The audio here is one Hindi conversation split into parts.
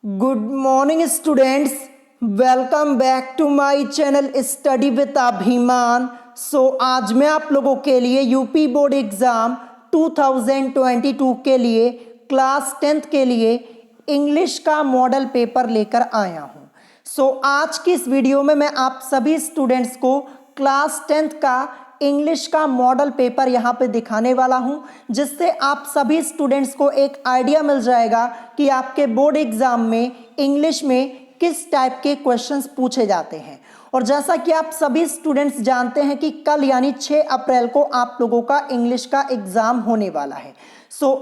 Good morning students, welcome back to my channel study with Abhiman. आज मैं आप लोगों के लिए यूपी बोर्ड एग्ज़ाम 2022 के लिए क्लास 10th के लिए इंग्लिश का मॉडल पेपर लेकर आया हूं। आज की इस वीडियो में मैं आप सभी स्टूडेंट्स को क्लास 10th का इंग्लिश का मॉडल पेपर यहाँ पे दिखाने वाला हूँ, जिससे आप सभी स्टूडेंट्स को एक आइडिया मिल जाएगा कि आपके बोर्ड एग्जाम में इंग्लिश में किस टाइप के क्वेश्चंस पूछे जाते हैं। और जैसा कि आप सभी स्टूडेंट्स जानते हैं कि कल यानी 6 अप्रैल को आप लोगों का इंग्लिश का एग्जाम होने वाला है।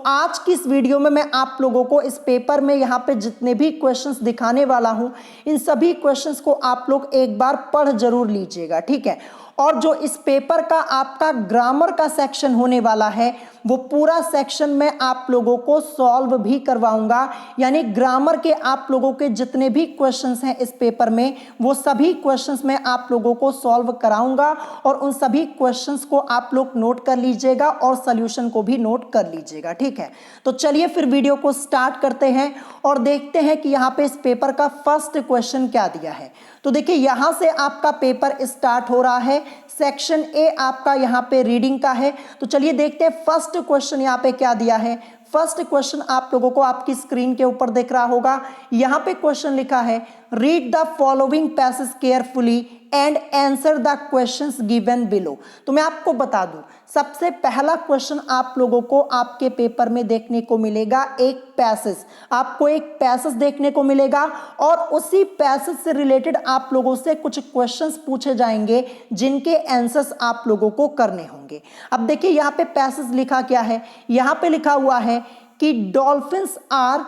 आज की इस वीडियो में मैं आप लोगों को इस पेपर में यहाँ पे जितने भी क्वेश्चंस दिखाने वाला हूँ, इन सभी क्वेश्चंस को आप लोग एक बार पढ़ जरूर लीजिएगा, ठीक है। और जो इस पेपर का आपका ग्रामर का सेक्शन होने वाला है, वो पूरा सेक्शन मैं आप लोगों को सॉल्व भी करवाऊंगा। यानी ग्रामर के आप लोगों के जितने भी क्वेश्चंस हैं इस पेपर में, वो सभी क्वेश्चंस मैं आप लोगों को सॉल्व कराऊंगा और उन सभी क्वेश्चंस को आप लोग नोट कर लीजिएगा और सॉल्यूशन को भी नोट कर लीजिएगा, ठीक है। तो चलिए फिर वीडियो को स्टार्ट करते हैं और देखते हैं कि यहाँ पे इस पेपर का फर्स्ट क्वेश्चन क्या दिया है। तो देखिए, यहाँ से आपका पेपर स्टार्ट हो रहा है। सेक्शन ए आपका यहाँ पे रीडिंग का है। तो चलिए देखते हैं फर्स्ट क्वेश्चन यहाँ पे क्या दिया है। फर्स्ट क्वेश्चन आप लोगों को आपकी स्क्रीन के ऊपर दिख रहा होगा। यहाँ पे क्वेश्चन लिखा है, read the following passage carefully and answer the questions given below. तो मैं आपको बता दूं, सबसे पहला क्वेश्चन आप लोगों को आपके पेपर में देखने को मिलेगा एक पैसेज। आपको एक पैसेज देखने को मिलेगा और उसी पैसेज से रिलेटेड आप लोगों से कुछ क्वेश्चंस पूछे जाएंगे, जिनके आंसर्स आप लोगों को करने होंगे। अब देखिए, यहाँ पे पैसेज लिखा क्या है। यहाँ पे लिखा हुआ है कि dolphins are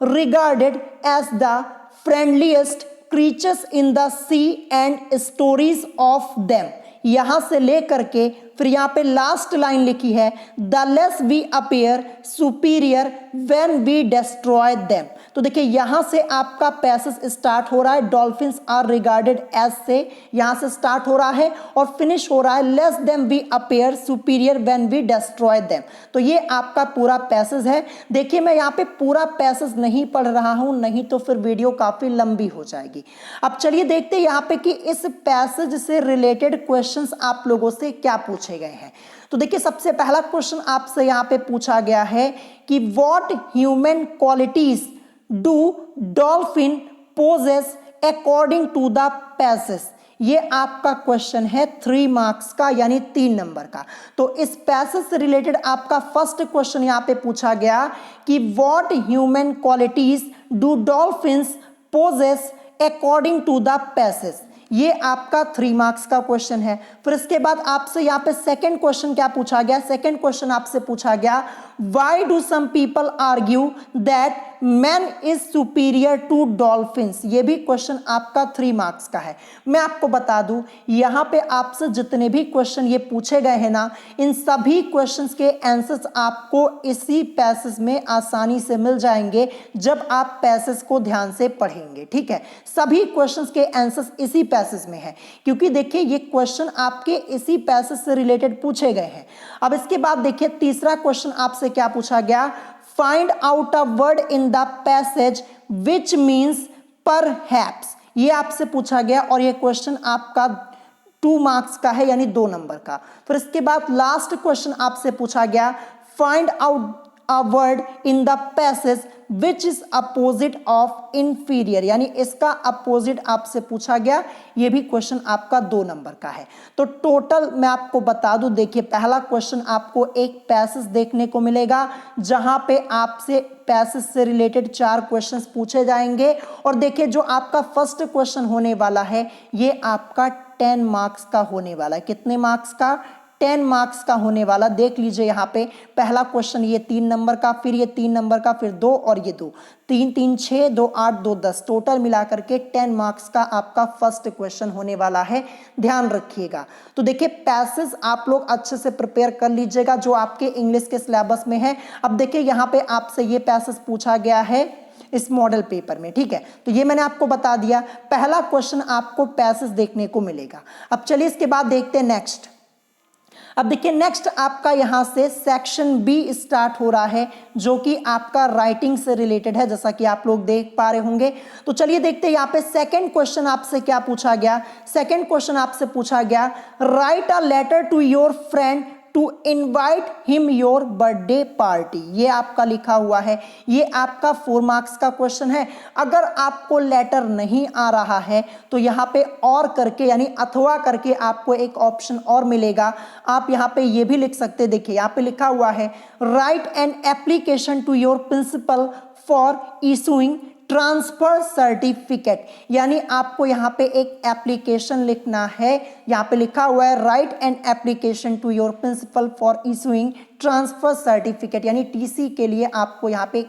regarded as the friendliest creatures in the sea and stories of them। यहां से लेकर के फिर यहां पे लास्ट लाइन लिखी है, the less we appear superior when we destroy them। तो देखिए, यहां से आपका पैसेज स्टार्ट हो रहा है, डॉल्फिन्स आर रिगार्डेड एज से यहां से स्टार्ट हो रहा है और फिनिश हो रहा है, less them we appear superior when we destroy them. तो ये आपका पूरा पैसेज है। देखिए, मैं यहाँ पे पूरा पैसेज नहीं पढ़ रहा हूं, नहीं तो फिर वीडियो काफी लंबी हो जाएगी। अब चलिए देखते हैं यहाँ पे कि इस पैसेज से रिलेटेड क्वेश्चंस आप लोगों से क्या पूछे गए हैं। तो देखिए, सबसे पहला क्वेश्चन आपसे यहाँ पे पूछा गया है कि what human qualities do dolphin possess according to the passage. ये आपका क्वेश्चन है 3 मार्क्स का, यानी 3 नंबर का। तो इस पैसेज से रिलेटेड आपका फर्स्ट क्वेश्चन यहाँ पे पूछा गया कि what human qualities do dolphins possess according to the passage. ये आपका 3 मार्क्स का क्वेश्चन है। फिर इसके बाद आपसे यहाँ पे सेकंड क्वेश्चन क्या पूछा गया। सेकंड क्वेश्चन आपसे पूछा गया, why do some people argue that man is superior to dolphins. ये भी क्वेश्चन आपका 3 मार्क्स का है। मैं आपको बता दूं, यहाँ पे आपसे जितने भी क्वेश्चन ये पूछे गए हैं ना, इन सभी क्वेश्चंस के आंसर्स आपको इसी पैसेज में आसानी से मिल जाएंगे जब आप पैसेज को ध्यान से पढ़ेंगे, ठीक है। सभी क्वेश्चंस के आंसर्स इसी पैसेज में है, क्योंकि देखिए, ये क्वेश्चन आपके इसी पैसेज से रिलेटेड पूछे गए हैं। अब इसके बाद देखिए, तीसरा क्वेश्चन आपसे क्या पूछा गया, find out a word in the passage which means perhaps. ये आपसे पूछा गया और ये क्वेश्चन आपका 2 मार्क्स का है, यानी 2 नंबर का। फिर इसके बाद लास्ट क्वेश्चन आपसे पूछा गया, find out a word in the passage which is opposite of inferior, यानी इसका अपोजिट आपसे पूछा गया। ये भी क्वेश्चन आपका 2 नंबर का है। तो टोटल मैं आपको बता दूं, देखिए, पहला क्वेश्चन आपको एक पैसेज देखने को मिलेगा, जहां पे आपसे पैसेज से रिलेटेड 4 क्वेश्चंस पूछे जाएंगे। और देखिए, जो आपका फर्स्ट क्वेश्चन होने वाला है, ये आपका 10 मार्क्स का होने वाला है। कितने मार्क्स का? 10 मार्क्स का होने वाला। देख लीजिए, यहाँ पे पहला क्वेश्चन ये 3 नंबर का, फिर ये 3 नंबर का, फिर 2 और ये 2, 3 3 6, 2 8, 2 10, टोटल मिलाकर के 10 मार्क्स का आपका फर्स्ट क्वेश्चन होने वाला है। ध्यान रखिएगा। तो देखिए, पैसेज आप लोग अच्छे से प्रिपेयर कर लीजिएगा जो आपके इंग्लिश के सिलेबस में है। अब देखिए, यहाँ पे आपसे ये पैसेज पूछा गया है इस मॉडल पेपर में, ठीक है। तो ये मैंने आपको बता दिया, पहला क्वेश्चन आपको पैसेज देखने को मिलेगा। अब चलिए इसके बाद देखते हैं नेक्स्ट। अब देखिए नेक्स्ट आपका यहां से सेक्शन बी स्टार्ट हो रहा है, जो कि आपका राइटिंग से रिलेटेड है, जैसा कि आप लोग देख पा रहे होंगे। तो चलिए देखते हैं यहाँ पे सेकंड क्वेश्चन आपसे क्या पूछा गया। सेकंड क्वेश्चन आपसे पूछा गया, write a letter to your friend to invite him your birthday party. ये आपका लिखा हुआ है, ये आपका 4 मार्क्स का क्वेश्चन है। अगर आपको लेटर नहीं आ रहा है तो यहाँ पे और करके यानी अथवा करके आपको एक ऑप्शन और मिलेगा, आप यहाँ पे ये भी लिख सकते हैं। देखिए यहाँ पे लिखा हुआ है, write an application to your principal for issuing transfer certificate, यानी आपको यहाँ पे एक एप्लीकेशन लिखना है। यहाँ पे लिखा हुआ है, write an application to your principal for issuing transfer certificate, यानी टीसी के लिए आपको यहाँ पे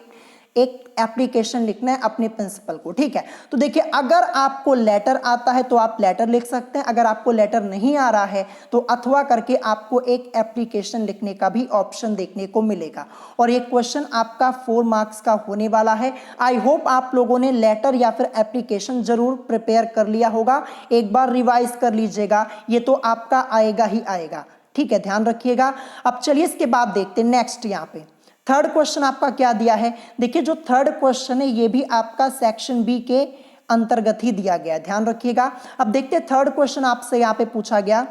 एक एप्लीकेशन लिखना है अपने प्रिंसिपल को। ठीक है, तो देखिए अगर आपको लेटर आता है तो आप लेटर लिख सकते हैं, अगर आपको लेटर नहीं आ रहा है तो अथवा करके आपको एक एप्लीकेशन लिखने का भी ऑप्शन देखने को मिलेगा। और ये क्वेश्चन आपका 4 मार्क्स का होने वाला है। आई होप आप लोगों ने लेटर या फिर एप्लीकेशन जरूर प्रिपेयर कर लिया होगा, एक बार रिवाइज कर लीजिएगा, ये तो आपका आएगा ही आएगा। ठीक है, ध्यान रखिएगा। अब चलिए इसके बाद देखते हैं नेक्स्ट। यहाँ पे थर्ड क्वेश्चन आपका क्या दिया है। देखिए जो थर्ड क्वेश्चन है ये भी आपका सेक्शन बी के अंतर्गत ही दिया गया है, ध्यान रखिएगा। अब देखते हैं थर्ड क्वेश्चन आपसे यहाँ पे पूछा गया,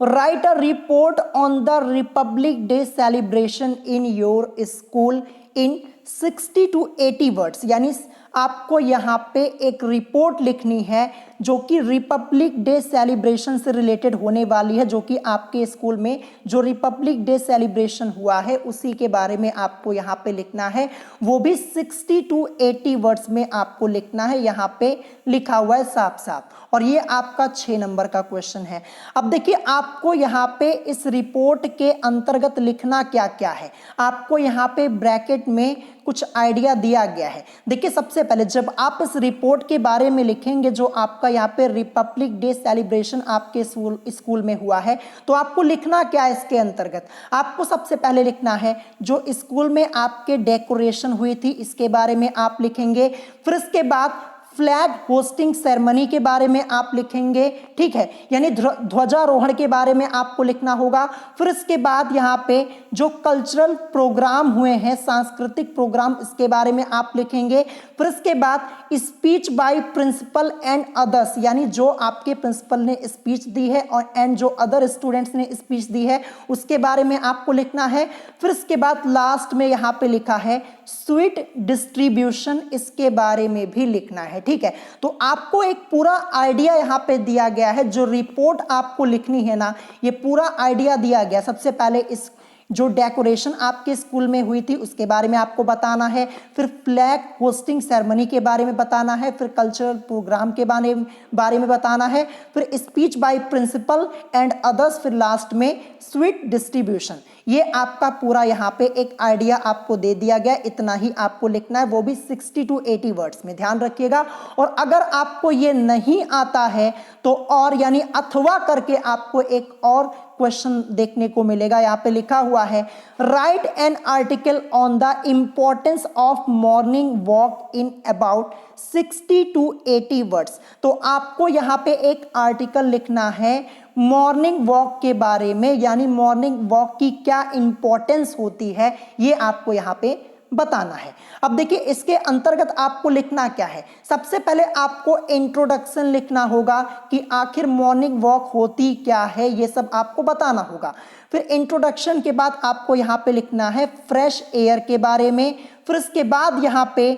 write a report on the Republic day celebration in your school in 60 to 80 words, यानी आपको यहाँ पे एक रिपोर्ट लिखनी है जो कि रिपब्लिक डे सेलिब्रेशन से रिलेटेड होने वाली है, जो कि आपके स्कूल में जो रिपब्लिक डे सेलिब्रेशन हुआ है उसी के बारे में आपको यहाँ पे लिखना है। वो भी 60 to 80 वर्ड्स में आपको लिखना है, यहाँ पे लिखा हुआ है साफ साफ। और ये आपका 6 नंबर का क्वेश्चन है। अब देखिए आपको यहाँ पे इस रिपोर्ट के अंतर्गत लिखना क्या क्या है, आपको यहाँ पे ब्रैकेट में कुछ आइडिया दिया गया है। देखिए सबसे पहले जब आप इस रिपोर्ट के बारे में लिखेंगे, जो आपका यहाँ पे रिपब्लिक डे सेलिब्रेशन आपके स्कूल में हुआ है, तो आपको लिखना क्या है इसके अंतर्गत। आपको सबसे पहले लिखना है जो स्कूल में आपके डेकोरेशन हुई थी इसके बारे में आप लिखेंगे। फिर इसके बाद फ्लैग होस्टिंग सेरेमनी के बारे में आप लिखेंगे। ठीक है, यानी ध्वजारोहण के बारे में आपको लिखना होगा। फिर इसके बाद यहाँ पे जो कल्चरल प्रोग्राम हुए हैं, सांस्कृतिक प्रोग्राम, इसके बारे में आप लिखेंगे। फिर इसके बाद speech by principal and others, यानी जो आपके प्रिंसिपल ने स्पीच दी है और एंड जो अदर स्टूडेंट्स ने स्पीच दी है उसके बारे में आपको लिखना है। फिर इसके बाद लास्ट में यहाँ पे लिखा है स्वीट डिस्ट्रीब्यूशन, इसके बारे में भी लिखना है। ठीक है, तो आपको एक पूरा आइडिया यहाँ पे दिया गया है। जो रिपोर्ट आपको लिखनी है ना, ये पूरा आइडिया दिया गया। सबसे पहले इस जो डेकोरेशन आपके स्कूल में हुई थी उसके बारे में आपको बताना है, फिर फ्लैग होस्टिंग सेरेमनी के बारे में बताना है, फिर कल्चरल प्रोग्राम के बारे में बताना है, फिर speech by principal and others, फिर लास्ट में स्वीट डिस्ट्रीब्यूशन। ये आपका पूरा यहाँ पे एक आइडिया आपको दे दिया गया, इतना ही आपको लिखना है, वो भी 60 to 80 वर्ड्स में, ध्यान रखिएगा। और अगर आपको ये नहीं आता है तो और यानी अथवा करके आपको एक और क्वेश्चन देखने को मिलेगा। यहाँ पे लिखा हुआ है, write an article on the importance of morning walk in about 60 to 80 words. तो आपको यहाँ पे एक आर्टिकल लिखना है मॉर्निंग वॉक के बारे में, यानी मॉर्निंग वॉक की क्या इंपॉर्टेंस होती है ये आपको यहाँ पे बताना है। अब देखिए इसके अंतर्गत आपको लिखना क्या है। सबसे पहले आपको इंट्रोडक्शन लिखना होगा कि आखिर मॉर्निंग वॉक होती क्या है, ये सब आपको बताना होगा। फिर इंट्रोडक्शन के बाद आपको यहाँ पे लिखना है फ्रेश एयर के बारे में। फिर इसके बाद यहाँ पे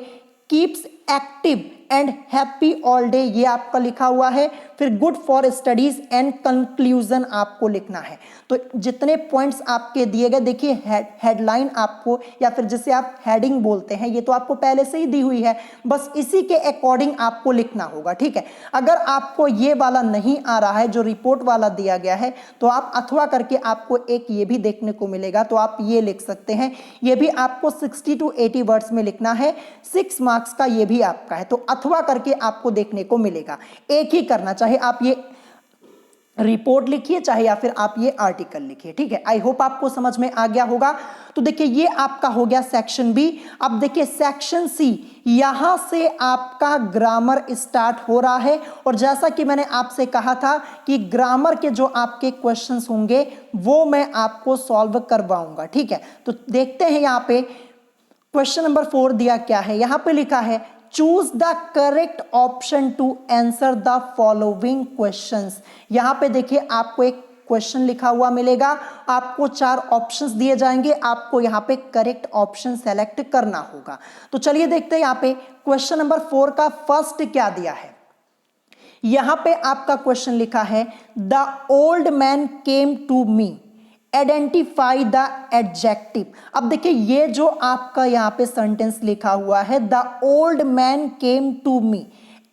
keeps active and happy all day, ये आपका लिखा हुआ है। फिर good for studies and conclusion आपको लिखना है। तो जितने पॉइंट्स आपके दिए गए, देखिए हेडलाइन आपको या फिर जिसे आप हेडिंग बोलते हैं, ये तो आपको पहले से ही दी हुई है, बस इसी के अकॉर्डिंग आपको लिखना होगा। ठीक है, अगर आपको ये वाला नहीं आ रहा है जो रिपोर्ट वाला दिया गया है, तो आप अथवा करके आपको एक ये भी देखने को मिलेगा, तो आप ये लिख सकते हैं। ये भी आपको 60 to 80 वर्ड्स में लिखना है, 6 मार्क्स का ये भी आपका है, तो अथवा करके आपको देखने को मिलेगा। एक ही करना, चाहे आप ये रिपोर्ट लिखिए, चाहे या फिर आप ये आर्टिकल लिखिए। ठीक है, आई होप आपको समझ में आ गया होगा। तो देखिए ये आपका हो गया सेक्शन बी। अब देखिए सेक्शन सी, यहां से आपका ग्रामर स्टार्ट हो रहा है, और जैसा कि मैंने आपसे कहा था कि ग्रामर के जो आपके क्वेश्चंस होंगे वो मैं आपको सॉल्व करवाऊंगा। ठीक है, तो देखते हैं यहाँ पे क्वेश्चन नंबर 4 दिया क्या है। यहां पे लिखा है choose the correct option to answer the following questions. यहां पे देखिए आपको एक क्वेश्चन लिखा हुआ मिलेगा, आपको 4 ऑप्शंस दिए जाएंगे, आपको यहां पे करेक्ट ऑप्शन सेलेक्ट करना होगा। तो चलिए देखते हैं यहां पे क्वेश्चन नंबर 4 का फर्स्ट क्या दिया है। यहां पे आपका क्वेश्चन लिखा है the old man came to me, identify the adjective. अब देखिए ये जो आपका यहाँ पे सेंटेंस लिखा हुआ है the old man came to me,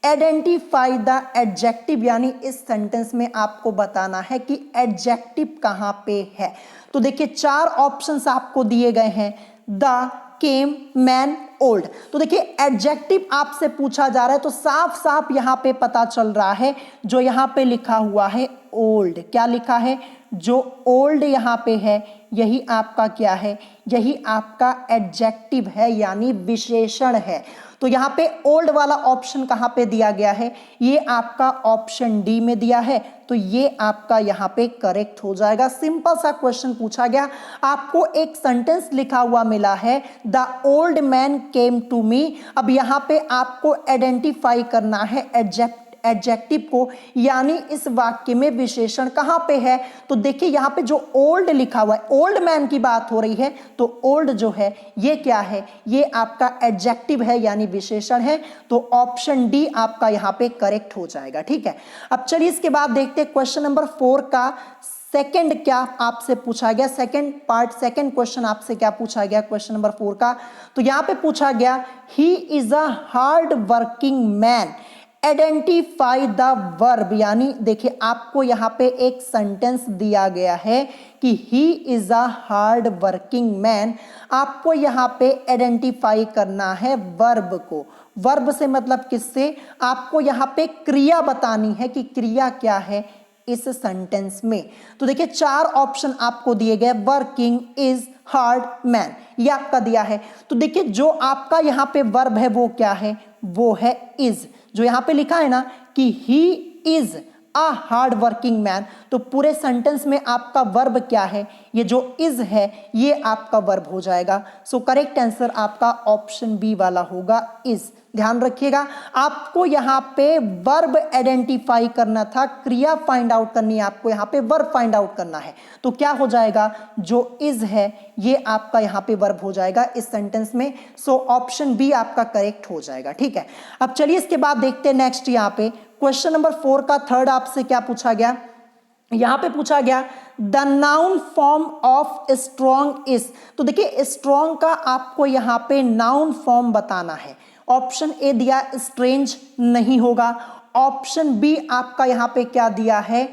identify the adjective, यानी इस सेंटेंस में आपको बताना है कि एडजेक्टिव कहाँ पे है। तो देखिए 4 ऑप्शंस आपको दिए गए हैं, द, केम, मैन, ओल्ड। तो देखिए एडजेक्टिव आपसे पूछा जा रहा है, तो साफ साफ यहाँ पे पता चल रहा है जो यहाँ पे लिखा हुआ है ओल्ड, क्या लिखा है, जो ओल्ड यहाँ पे है यही आपका क्या है, यही आपका एडजेक्टिव है, यानी विशेषण है। तो यहाँ पे ओल्ड वाला ऑप्शन कहाँ पे दिया गया है, ये आपका ऑप्शन डी में दिया है, तो ये आपका यहाँ पे करेक्ट हो जाएगा। सिंपल सा क्वेश्चन पूछा गया, आपको एक सेंटेंस लिखा हुआ मिला है the old man came to me. अब यहाँ पे आपको आइडेंटिफाई करना है एडजेक्टिव को, यानी इस वाक्य में विशेषण कहां पे है। तो देखिए यहां पे जो ओल्ड लिखा हुआ है, ओल्ड मैन की बात हो रही है, तो ओल्ड जो है ये क्या है, ये आपका एडजेक्टिव है यानी विशेषण है। तो ऑप्शन डी आपका यहां पे करेक्ट हो जाएगा। ठीक है, अब चलिए इसके बाद देखते हैं क्वेश्चन नंबर 4 का सेकंड क्या आपसे पूछा गया, सेकंड पार्ट, सेकंड क्वेश्चन आपसे क्या पूछा गया क्वेश्चन नंबर 4 का। तो यहां पे पूछा गया he is a hard working man, identify the verb, यानी देखिए आपको यहां पे एक सेंटेंस दिया गया है कि he is a hard working man, आपको यहां पे आइडेंटिफाई करना है वर्ब को। वर्ब से मतलब किससे, आपको यहां पे क्रिया बतानी है कि क्रिया क्या है इस सेंटेंस में। तो देखिए 4 ऑप्शन आपको दिए गए, वर्किंग, इज, हार्ड, मैन, ये आपका दिया है। तो देखिए जो आपका यहाँ पे वर्ब है वो क्या है, वो है इज। जो यहाँ पे लिखा है ना कि he is a hard working man, तो पूरे सेंटेंस में आपका वर्ब क्या है, ये जो इज है ये आपका वर्ब हो जाएगा। सो करेक्ट आंसर आपका ऑप्शन बी वाला होगा, इज। ध्यान रखिएगा, आपको यहाँ पे वर्ब आइडेंटिफाई करना था, क्रिया फाइंड आउट करनी है, आपको यहाँ पे वर्ब फाइंड आउट करना है। तो क्या हो जाएगा, जो इज है ये आपका यहाँ पे वर्ब हो जाएगा इस सेंटेंस में। सो ऑप्शन बी आपका करेक्ट हो जाएगा। ठीक है, अब चलिए इसके बाद देखते हैं नेक्स्ट। यहाँ पे क्वेश्चन नंबर 4 का थर्ड आपसे क्या पूछा गया, यहां पे पूछा गया the noun form of strong is. तो देखिए स्ट्रॉन्ग का आपको यहां पे नाउन फॉर्म बताना है। ऑप्शन ए दिया स्ट्रेंज, नहीं होगा। ऑप्शन बी आपका यहां पे क्या दिया है,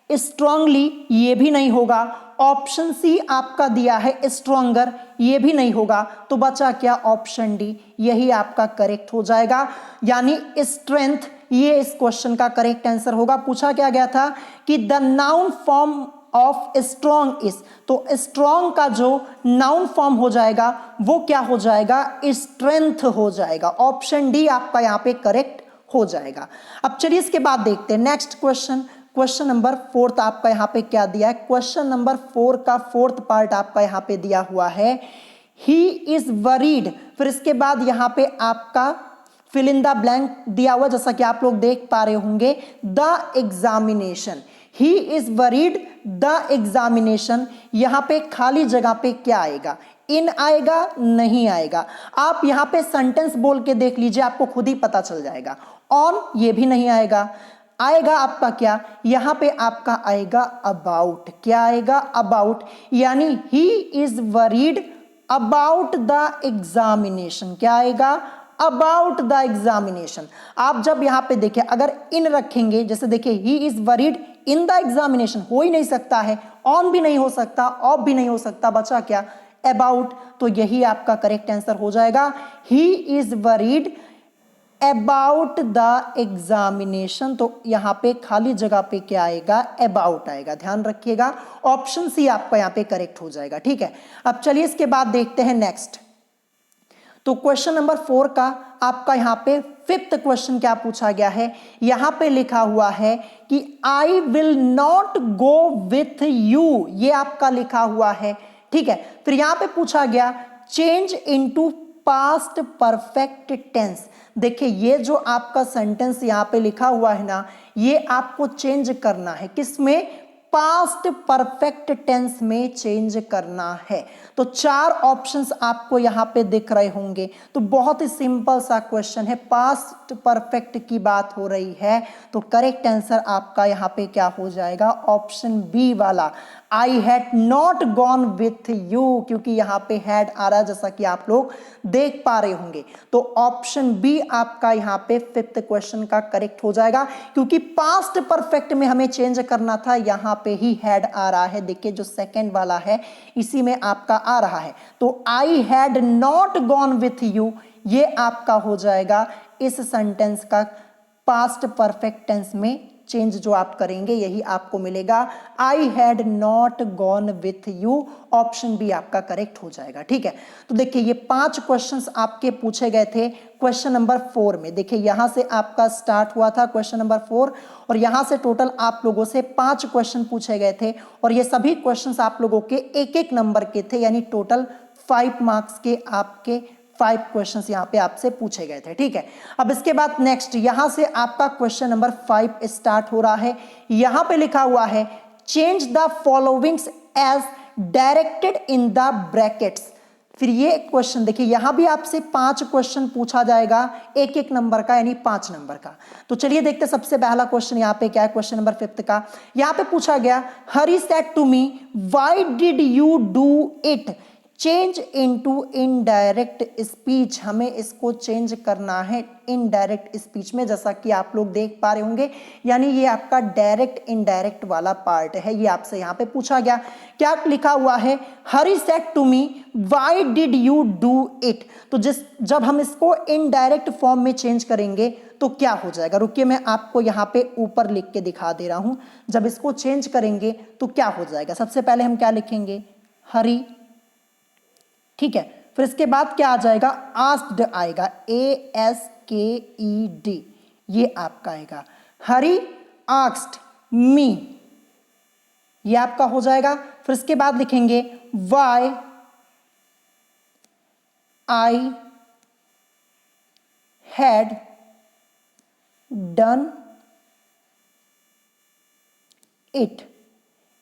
स्ट्रांगली, ये भी नहीं होगा। ऑप्शन सी आपका दिया है स्ट्रॉन्गर, ये भी नहीं होगा। तो बचा क्या, ऑप्शन डी, यही आपका करेक्ट हो जाएगा, यानी स्ट्रेंथ, ये इस क्वेश्चन का करेक्ट आंसर होगा। पूछा क्या गया था कि the noun form of strong is, तो स्ट्रॉन्ग का जो नाउन फॉर्म हो जाएगा वो क्या हो जाएगा, स्ट्रेंथ हो जाएगा। ऑप्शन डी आपका यहाँ पे करेक्ट हो जाएगा। अब चलिए इसके बाद देखते हैं नेक्स्ट क्वेश्चन। क्वेश्चन नंबर 4 आपका यहाँ पे क्या दिया है, क्वेश्चन नंबर 4 का फोर्थ पार्ट आपका यहाँ पे दिया हुआ है ही इज वरीड, फिर इसके बाद यहाँ पे आपका फिल इन द ब्लैंक दिया हुआ, जैसा कि आप लोग देख पा रहे होंगे, the examination, he is worried the examination. यहां पे खाली जगह पे क्या आएगा, इन आएगा, नहीं आएगा। आप यहां पे सेंटेंस बोल के देख लीजिए, आपको खुद ही पता चल जाएगा। ऑन, ये भी नहीं आएगा। आएगा आपका क्या, यहां पे आपका आएगा अबाउट, क्या आएगा, अबाउट, यानी he is worried about the examination, क्या आएगा, अबाउट द एग्जामिनेशन। आप जब यहां पे देखिए अगर इन रखेंगे, जैसे देखिए he is worried in the examination, हो ही नहीं सकता है, ऑन भी नहीं हो सकता, ऑफ भी नहीं हो सकता, बचा क्या, अबाउट। तो यही आपका करेक्ट आंसर हो जाएगा, he is worried about the examination, तो यहां पे खाली जगह पे क्या आएगा, अबाउट आएगा, ध्यान रखिएगा। ऑप्शन सी आपका यहां पे करेक्ट हो जाएगा, ठीक है। अब चलिए इसके बाद देखते हैं नेक्स्ट। तो क्वेश्चन नंबर 4 का आपका यहां पे फिफ्थ क्वेश्चन क्या पूछा गया है, यहां पे लिखा हुआ है कि I will not go with you, ये आपका लिखा हुआ है, ठीक है। फिर यहां पे पूछा गया change into past perfect tense. देखिए ये जो आपका सेंटेंस यहां पे लिखा हुआ है ना, ये आपको चेंज करना है, किसमें, पास्ट परफेक्ट टेंस में चेंज करना है। तो 4 ऑप्शंस आपको यहां पे दिख रहे होंगे। तो बहुत ही सिंपल सा क्वेश्चन है, पास्ट परफेक्ट की बात हो रही है, तो करेक्ट आंसर आपका यहां पे क्या हो जाएगा, ऑप्शन बी वाला, आई had not gone with you, क्योंकि यहां पे हैड आ रहा है जैसा कि आप लोग देख पा रहे होंगे। तो ऑप्शन बी आपका यहां पे फिफ्थ क्वेश्चन का करेक्ट हो जाएगा, क्योंकि पास्ट परफेक्ट में हमें चेंज करना था, यहां पे ही हैड आ रहा है। देखिए जो सेकंड वाला है इसी में आपका आ रहा है। तो I had not gone with you, ये आपका हो जाएगा इस सेंटेंस का पास्ट परफेक्ट टेंस में चेंज जो आप करेंगे यही आपको मिलेगा, I had not gone with you, option B आपका करेक्ट हो जाएगा, ठीक है। तो देखिए ये 5 क्वेश्चंस आपके पूछे गए थे क्वेश्चन नंबर 4 में। देखिए यहां से आपका स्टार्ट हुआ था क्वेश्चन नंबर 4, और यहां से टोटल आप लोगों से 5 क्वेश्चन पूछे गए थे, और ये सभी क्वेश्चंस आप लोगों के एक एक नंबर के थे, यानी टोटल 5 मार्क्स के आपके 5 क्वेश्चंस यहां पे आपसे पूछे गए थे, ठीक है। अब इसके बाद नेक्स्ट यहां से आपका क्वेश्चन नंबर 5 स्टार्ट हो रहा है। यहां पे लिखा हुआ है change the followings as directed in the brackets. फिर ये क्वेश्चन देखिए यहां भी आपसे 5 क्वेश्चन पूछा जाएगा, एक एक नंबर का, यानी 5 नंबर का। तो चलिए देखते हैं सबसे पहला क्वेश्चन यहां पे क्या है, क्वेश्चन नंबर 5 का। यहां पे पूछा गया Hari said to me why did you do it, change into indirect speech, हमें इसको चेंज करना है इनडायरेक्ट स्पीच में, जैसा कि आप लोग देख पा रहे होंगे, यानी ये आपका डायरेक्ट इनडायरेक्ट वाला पार्ट है, ये आपसे यहाँ पे पूछा गया। क्या लिखा हुआ है, Hari said to me why did you do it, तो जब हम इसको इनडायरेक्ट फॉर्म में चेंज करेंगे तो क्या हो जाएगा, रुकिए मैं आपको यहाँ पे ऊपर लिख के दिखा दे रहा हूं। जब इसको चेंज करेंगे तो क्या हो जाएगा, सबसे पहले हम क्या लिखेंगे, हरी, ठीक है। फिर इसके बाद क्या आ जाएगा, आस्क्ड आएगा, ASKED, ये आपका आएगा। हरी आस्क्ड मी, ये आपका हो जाएगा। फिर इसके बाद लिखेंगे why I had done it,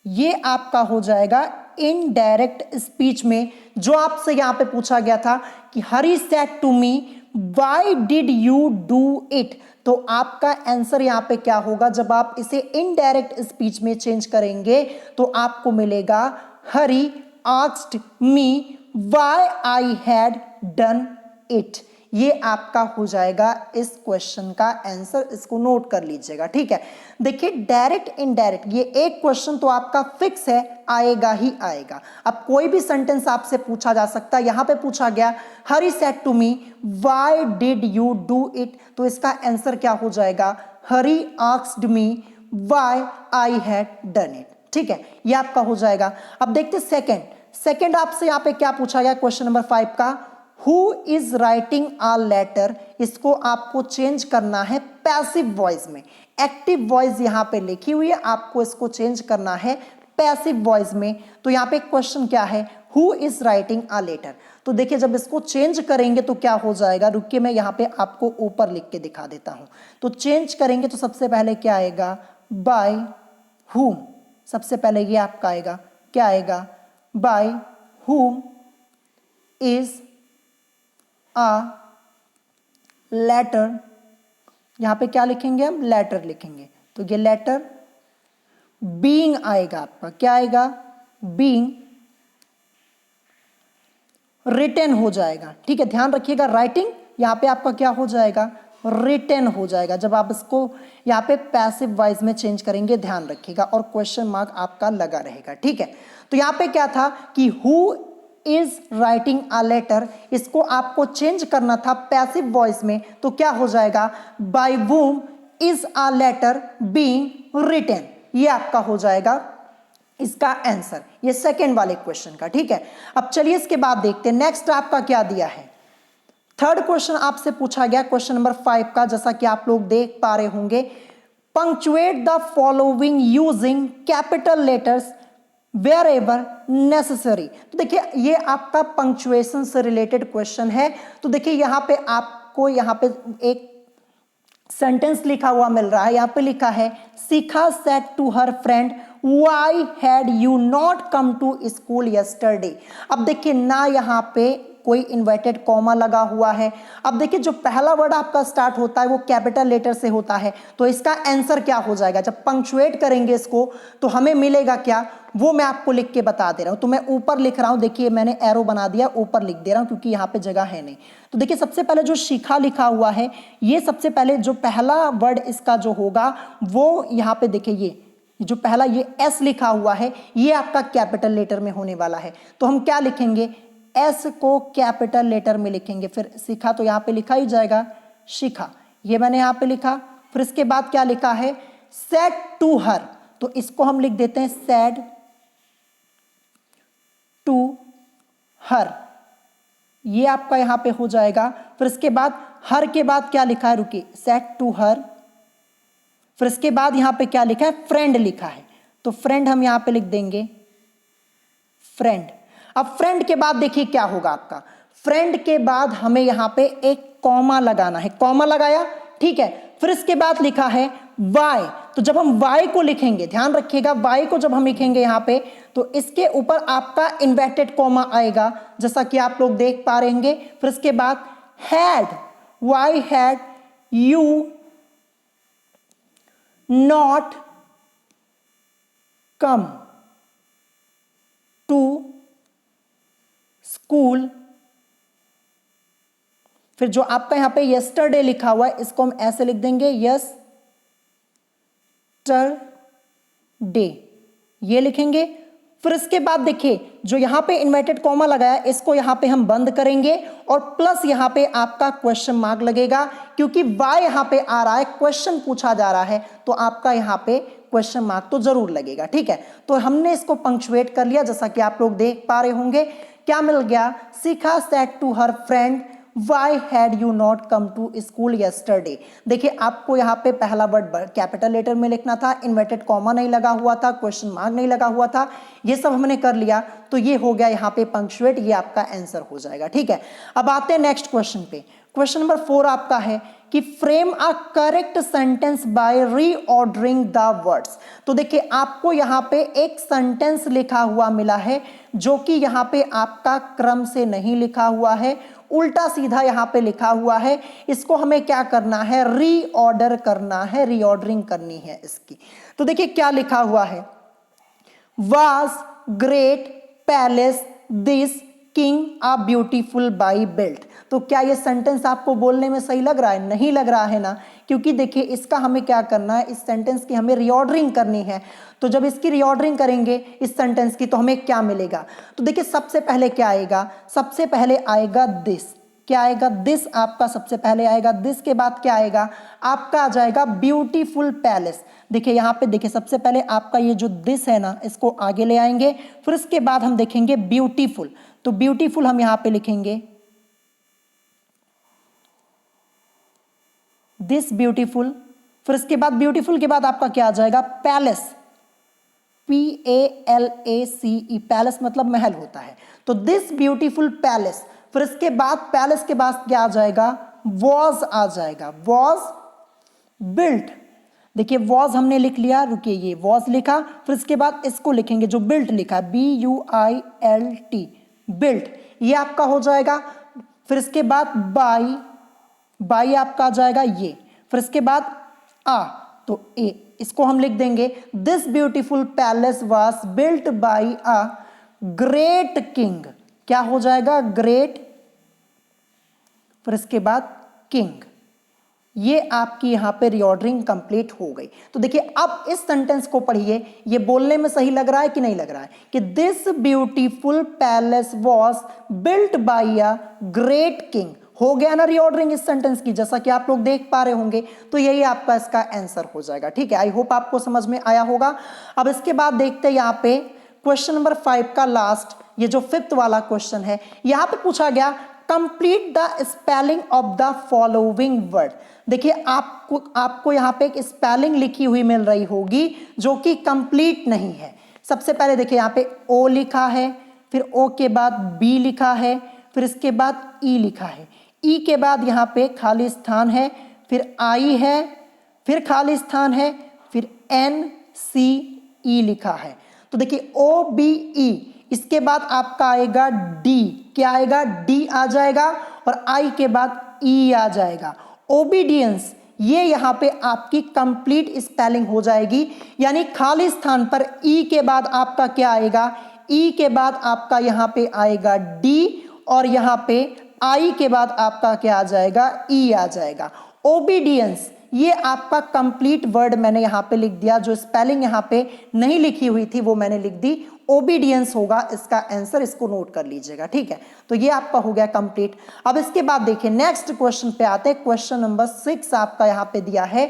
ये आपका हो जाएगा इनडायरेक्ट स्पीच में, जो आपसे यहां पे पूछा गया था कि Hari said to me why did you do it, तो आपका आंसर यहां पे क्या होगा, जब आप इसे इनडायरेक्ट स्पीच में चेंज करेंगे तो आपको मिलेगा Hari asked me why I had done it, ये आपका हो जाएगा इस क्वेश्चन का आंसर, इसको नोट कर लीजिएगा, ठीक है। देखिए डायरेक्ट इनडायरेक्ट ये एक क्वेश्चन तो आपका फिक्स है, आएगा ही आएगा। अब कोई भी सेंटेंस आपसे पूछा जा सकता है, यहां पे पूछा गया Hari said to me why did you do it, तो इसका आंसर क्या हो जाएगा, Hari asked me why I had done it, ठीक है, ये आपका हो जाएगा। अब देखते सेकंड आपसे यहां पे क्या पूछा गया क्वेश्चन नंबर 5 का, Who is writing a letter, इसको आपको चेंज करना है पैसिव वॉइस में, एक्टिव वॉइस यहां पे लिखी हुई है, आपको इसको चेंज करना है पैसिव वॉइस में। तो यहां पे क्वेश्चन क्या है, Who is writing a letter, तो देखिए जब इसको चेंज करेंगे तो क्या हो जाएगा, रुकिए मैं यहां पे आपको ऊपर लिख के दिखा देता हूं। तो चेंज करेंगे तो सबसे पहले क्या आएगा, बाय whom, सबसे पहले ये आपका आएगा, क्या आएगा, bye whom is a letter, यहां पे क्या लिखेंगे हम, लेटर लिखेंगे, तो ये लेटर बीइंग आएगा आपका, क्या आएगा, बीइंग रिटन हो जाएगा, ठीक है, ध्यान रखिएगा, राइटिंग यहां पे आपका क्या हो जाएगा, रिटन हो जाएगा, जब आप इसको यहां पे पैसिव वॉइस में चेंज करेंगे, ध्यान रखिएगा, और क्वेश्चन मार्क आपका लगा रहेगा, ठीक है। तो यहां पे क्या था कि who is writing a letter, इसको आपको चेंज करना था पैसिव वॉइस में, तो क्या हो जाएगा, by whom is a letter being written, ये आपका हो जाएगा इसका आंसर, ये सेकेंड वाले क्वेश्चन का। ठीक है, अब चलिए इसके बाद देखते हैं नेक्स्ट आपका क्या दिया है। थर्ड क्वेश्चन आपसे पूछा गया क्वेश्चन नंबर 5 का, जैसा कि आप लोग देख पा रहे होंगे, punctuate the following using capital letters wherever necessary. तो देखिए ये आपका पंक्चुएशन से रिलेटेड क्वेश्चन है। तो देखिए यहां पे आपको यहां पे एक सेंटेंस लिखा हुआ मिल रहा है, यहां पे लिखा है Shikha said to her friend why had you not come to school yesterday. अब देखिए ना यहां पे कोई इन्वर्टेड कॉमा लगा हुआ है। अब देखिए जो पहला वर्ड आपका स्टार्ट होता है वो कैपिटल लेटर से होता है, तो इसका आंसर क्या हो जाएगा, जब पंक्चुएट करेंगे इसको तो हमें मिलेगा क्या, वो मैं आपको लिख के बता दे रहा हूं। तो मैं ऊपर लिख रहा हूं, देखिए मैंने एरो बना दिया, ऊपर लिख दे रहा हूं क्योंकि यहां पे जगह है नहीं। तो देखिए सबसे पहले जो शिखा लिखा हुआ है, ये सबसे पहले जो पहला वर्ड इसका जो होगा वो यहां पे देखिए ये जो पहला ये एस लिखा हुआ है ये आपका कैपिटल लेटर में होने वाला है। तो हम क्या लिखेंगे, एस को कैपिटल लेटर में लिखेंगे। फिर शिखा तो यहां पे लिखा ही जाएगा शिखा, ये मैंने यहां पे लिखा। फिर इसके बाद क्या लिखा है, सेड टू हर, तो इसको हम लिख देते हैं सेड टू हर, ये आपका यहां पे हो जाएगा। फिर इसके बाद हर के बाद क्या लिखा है, रुकिए, सेड टू हर। फिर इसके बाद यहां पे क्या लिखा है, फ्रेंड लिखा है, तो फ्रेंड हम यहां पे लिख देंगे फ्रेंड। अब फ्रेंड के बाद देखिए क्या होगा आपका, फ्रेंड के बाद हमें यहां पे एक कॉमा लगाना है, कॉमा लगाया, ठीक है। फिर इसके बाद लिखा है वाई, तो जब हम वाई को लिखेंगे, ध्यान रखिएगा वाई को जब हम लिखेंगे यहां पे, तो इसके ऊपर आपका इन्वर्टेड कॉमा आएगा, जैसा कि आप लोग देख पा रहे होंगे। फिर इसके बाद had, why had you not come to school. फिर जो आपका यहां पे यस्टरडे लिखा हुआ है इसको हम ऐसे लिख देंगे यस्टरडे, ये लिखेंगे। फिर इसके बाद देखिए जो यहां पे इन्वर्टेड कॉमा लगाया इसको यहां पे हम बंद करेंगे और प्लस यहां पे आपका क्वेश्चन मार्क लगेगा, क्योंकि वाई यहां पे आ रहा है, क्वेश्चन पूछा जा रहा है, तो आपका यहां पे क्वेश्चन मार्क तो जरूर लगेगा। ठीक है, तो हमने इसको पंक्चुएट कर लिया, जैसा कि आप लोग देख पा रहे होंगे। क्या मिल गया, Shikha said to her friend Why had you not come to school yesterday? देखिए आपको यहाँ पे पहला वर्ड कैपिटल लेटर में लिखना था, इन्वर्टेड कॉमा नहीं लगा हुआ था, क्वेश्चन मार्क नहीं लगा हुआ था, ये सब हमने कर लिया, तो ये हो गया यहाँ पे पंक्चुएट, ये आपका आंसर हो जाएगा। ठीक है, अब आते हैं नेक्स्ट क्वेश्चन पे। क्वेश्चन नंबर 4 आपका है कि frame a correct sentence by reordering the words. तो देखिए आपको यहाँ पे एक सेंटेंस लिखा हुआ मिला है जो कि यहाँ पे आपका क्रम से नहीं लिखा हुआ है, उल्टा सीधा यहां पे लिखा हुआ है। इसको हमें क्या करना है, रीऑर्डर करना है, रीऑर्डरिंग करनी है इसकी। तो देखिए क्या लिखा हुआ है, was great palace this king a beautiful by built. तो क्या ये सेंटेंस आपको बोलने में सही लग रहा है, नहीं लग रहा है ना, क्योंकि देखिए इसका हमें क्या करना है, इस सेंटेंस की हमें रीऑर्डरिंग करनी है। तो जब इसकी रीऑर्डरिंग करेंगे इस सेंटेंस की तो हमें क्या मिलेगा, तो देखिए सबसे पहले क्या आएगा, सबसे पहले आएगा दिस, क्या आएगा, दिस आपका सबसे पहले आएगा। दिस के बाद क्या आएगा, आपका आ जाएगा ब्यूटीफुल पैलेस। देखिए यहाँ पे देखिए सबसे पहले आपका ये जो दिस है ना इसको आगे ले आएंगे, फिर इसके बाद हम देखेंगे ब्यूटीफुल, तो ब्यूटीफुल हम यहाँ पे लिखेंगे दिस ब्यूटीफुल। फिर इसके बाद ब्यूटीफुल के बाद आपका क्या आ जाएगा, पैलेस, PALACE, पैलेस मतलब महल होता है, तो दिस ब्यूटीफुल पैलेस। फिर इसके बाद पैलेस के बाद क्या आ जाएगा, वॉज आ जाएगा, वॉज बिल्ट। देखिए वॉज हमने लिख लिया, रुकिए ये वॉज लिखा, फिर इसके बाद इसको लिखेंगे जो बिल्ट लिखा है BUILT, बिल्ट, ये आपका हो जाएगा। फिर इसके बाद बाई, बाई आपका आ जाएगा ये, फिर इसके बाद आ, तो ए, इसको हम लिख देंगे this beautiful palace was built by a great king, क्या हो जाएगा, ग्रेट, फिर इसके बाद किंग, ये आपकी यहां पे रीऑर्डरिंग कंप्लीट हो गई। तो देखिए अब इस सेंटेंस को पढ़िए, ये बोलने में सही लग रहा है कि नहीं लग रहा है कि this beautiful palace was built by a great king. हो गया ना रीऑर्डरिंग इस सेंटेंस की, जैसा कि आप लोग देख पा रहे होंगे। तो यही आपका इसका आंसर हो जाएगा। ठीक है, आई होप आपको समझ में आया होगा। अब इसके बाद देखते हैं यहाँ पे क्वेश्चन नंबर 5 का लास्ट, ये जो 5th वाला क्वेश्चन है, यहां पे पूछा गया complete the spelling of the following word. देखिए आपको यहां पे एक स्पेलिंग लिखी हुई मिल रही होगी जो कि कंप्लीट नहीं है। सबसे पहले देखिए यहाँ पे ओ लिखा है, फिर ओ के बाद बी लिखा है, फिर इसके बाद ई लिखा है, ई के बाद यहाँ पे खाली स्थान है, फिर आई है, फिर खाली स्थान है, फिर एन सी ई लिखा है। तो देखिए ओ बी ई, इसके बाद आपका आएगा डी, क्या आएगा डी आ जाएगा, और आई के बाद ई आ जाएगा। ओबीडियंस, ये यहां पे आपकी कंप्लीट स्पेलिंग हो जाएगी, यानी खाली स्थान पर ई के बाद आपका क्या आएगा, ई के बाद आपका यहां पे आएगा डी, और यहां पे आई के बाद आपका क्या आ जाएगा, ई आ जाएगा। ओबीडियंस, ये आपका कंप्लीट वर्ड मैंने यहां पे लिख दिया, जो स्पेलिंग यहां पे नहीं लिखी हुई थी वो मैंने लिख दी। ओबीडियंस होगा इसका आंसर, इसको नोट कर लीजिएगा। ठीक है, तो ये आपका हो गया कंप्लीट। अब इसके बाद देखिए नेक्स्ट क्वेश्चन पे आते हैं। क्वेश्चन नंबर 6 आपका यहां पे दिया है,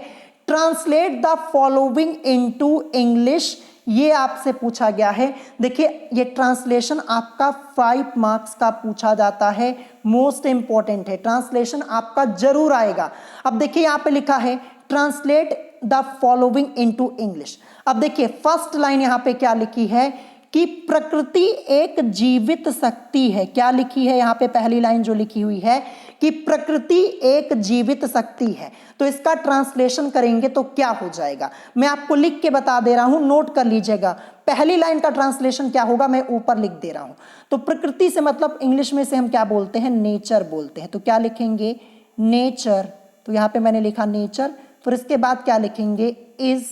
translate the following into English. ये आपसे पूछा गया है। देखिए ये ट्रांसलेशन आपका 5 मार्क्स का पूछा जाता है, मोस्ट इंपॉर्टेंट है, ट्रांसलेशन आपका जरूर आएगा। अब देखिए यहां पे लिखा है translate the following into English. अब देखिए फर्स्ट लाइन यहां पे क्या लिखी है कि प्रकृति एक जीवित शक्ति है। क्या लिखी है यहां पे पहली लाइन जो लिखी हुई है कि प्रकृति एक जीवित शक्ति है। तो इसका ट्रांसलेशन करेंगे तो क्या हो जाएगा, मैं आपको लिख के बता दे रहा हूं, नोट कर लीजिएगा। पहली लाइन का ट्रांसलेशन क्या होगा मैं ऊपर लिख दे रहा हूं। तो प्रकृति से मतलब इंग्लिश में से हम क्या बोलते हैं, नेचर बोलते हैं। तो क्या लिखेंगे, नेचर। तो यहां पे मैंने लिखा नेचर, फिर इसके बाद क्या लिखेंगे, is.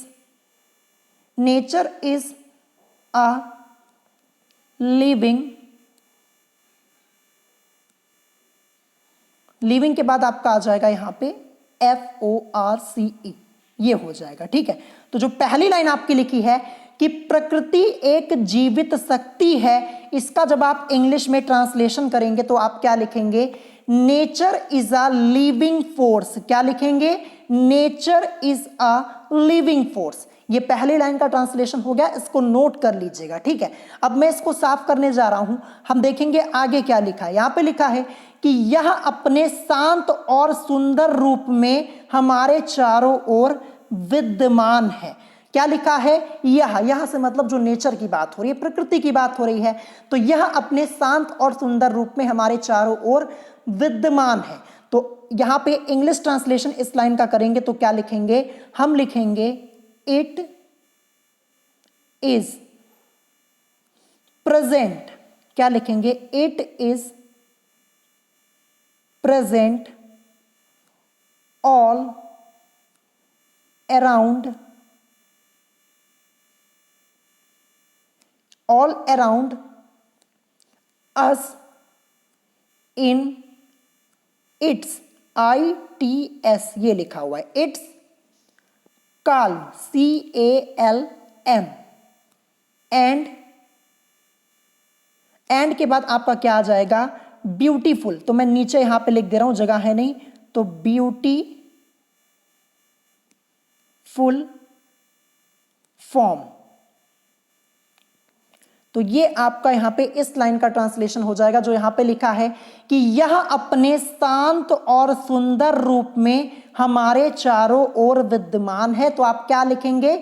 Nature is a living, living के बाद आपका आ जाएगा यहां पे FORCE, ये हो जाएगा। ठीक है, तो जो पहली लाइन आपकी लिखी है कि प्रकृति एक जीवित शक्ति है, इसका जब आप इंग्लिश में ट्रांसलेशन करेंगे तो आप क्या लिखेंगे, nature is a living force. क्या लिखेंगे, nature is a living force. ये पहली लाइन का ट्रांसलेशन हो गया, इसको नोट कर लीजिएगा। ठीक है, अब मैं इसको साफ करने जा रहा हूं, हम देखेंगे आगे क्या लिखा है। यहां पे लिखा है कि यह अपने शांत और सुंदर रूप में हमारे चारों ओर विद्यमान है। क्या लिखा है, यह से मतलब जो नेचर की बात हो रही है, प्रकृति की बात हो रही है। तो यह अपने शांत और सुंदर रूप में हमारे चारों ओर विद्यमान है। तो यहां पे इंग्लिश ट्रांसलेशन इस लाइन का करेंगे तो क्या लिखेंगे, हम लिखेंगे इट इज प्रेजेंट। क्या लिखेंगे, it is present all around us in its ITS, ये लिखा हुआ है, इट्स calm, CALM, एंड के बाद आपका क्या आ जाएगा, ब्यूटीफुल। तो मैं नीचे यहां पे लिख दे रहा हूं, जगह है नहीं, तो ब्यूटीफुल फॉर्म। तो ये आपका यहां पे इस लाइन का ट्रांसलेशन हो जाएगा, जो यहां पे लिखा है कि यह अपने शांत और सुंदर रूप में हमारे चारों ओर विद्यमान है। तो आप क्या लिखेंगे,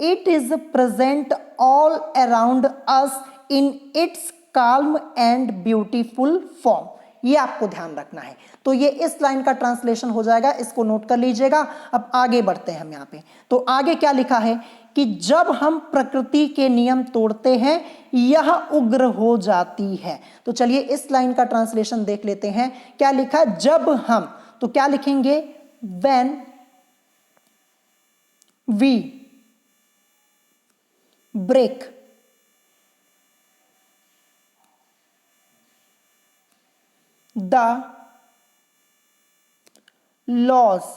it is present all around us in its calm and beautiful form. ये आपको ध्यान रखना है। तो ये इस लाइन का ट्रांसलेशन हो जाएगा, इसको नोट कर लीजिएगा। अब आगे बढ़ते हैं हम यहाँ पे। तो आगे क्या लिखा है कि जब हम प्रकृति के नियम तोड़ते हैं यह उग्र हो जाती है। तो चलिए इस लाइन का ट्रांसलेशन देख लेते हैं। क्या लिखा है, जब हम, तो क्या लिखेंगे, when we break the laws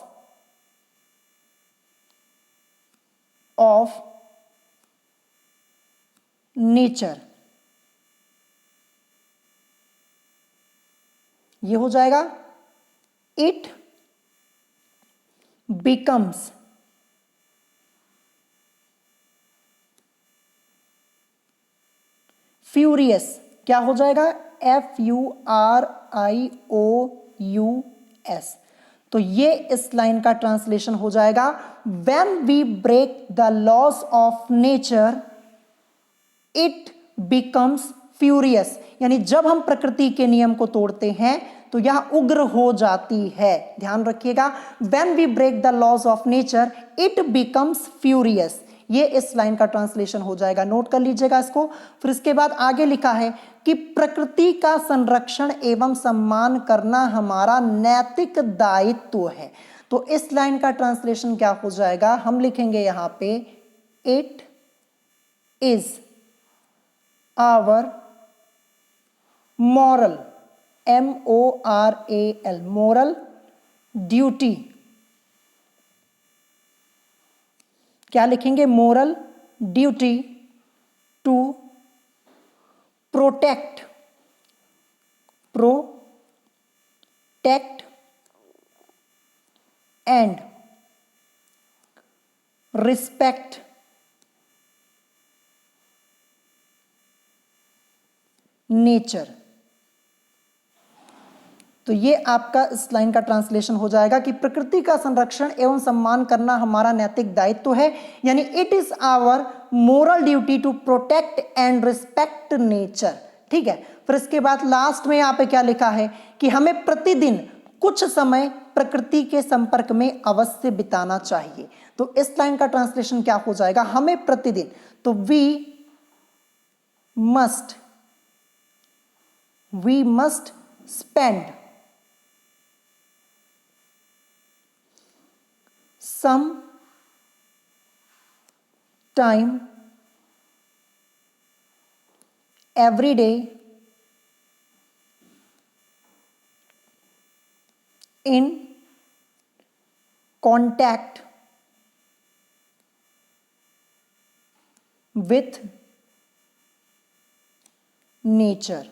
of nature, ये हो जाएगा इट बिकम्स फ्यूरियस, क्या हो जाएगा FURIOUS। तो ये इस लाइन का ट्रांसलेशन हो जाएगा when we break the laws of nature it becomes furious, यानी जब हम प्रकृति के नियम को तोड़ते हैं तो यह उग्र हो जाती है। ध्यान रखिएगा, when we break the laws of nature it becomes furious, ये इस लाइन का ट्रांसलेशन हो जाएगा। नोट कर लीजिएगा इसको। फिर इसके बाद आगे लिखा है कि प्रकृति का संरक्षण एवं सम्मान करना हमारा नैतिक दायित्व है। तो इस लाइन का ट्रांसलेशन क्या हो जाएगा, हम लिखेंगे यहां पे it is our moral, MORAL, moral duty, क्या लिखेंगे, moral duty to protect and respect nature. तो ये आपका इस लाइन का ट्रांसलेशन हो जाएगा कि प्रकृति का संरक्षण एवं सम्मान करना हमारा नैतिक दायित्व है, यानी it is our moral duty to protect and respect nature. ठीक है, फिर इसके बाद लास्ट में यहाँ पे क्या लिखा है कि हमें प्रतिदिन कुछ समय प्रकृति के संपर्क में अवश्य बिताना चाहिए। तो इस लाइन का ट्रांसलेशन क्या हो जाएगा, हमें प्रतिदिन, तो we must spend some time every day in contact with nature।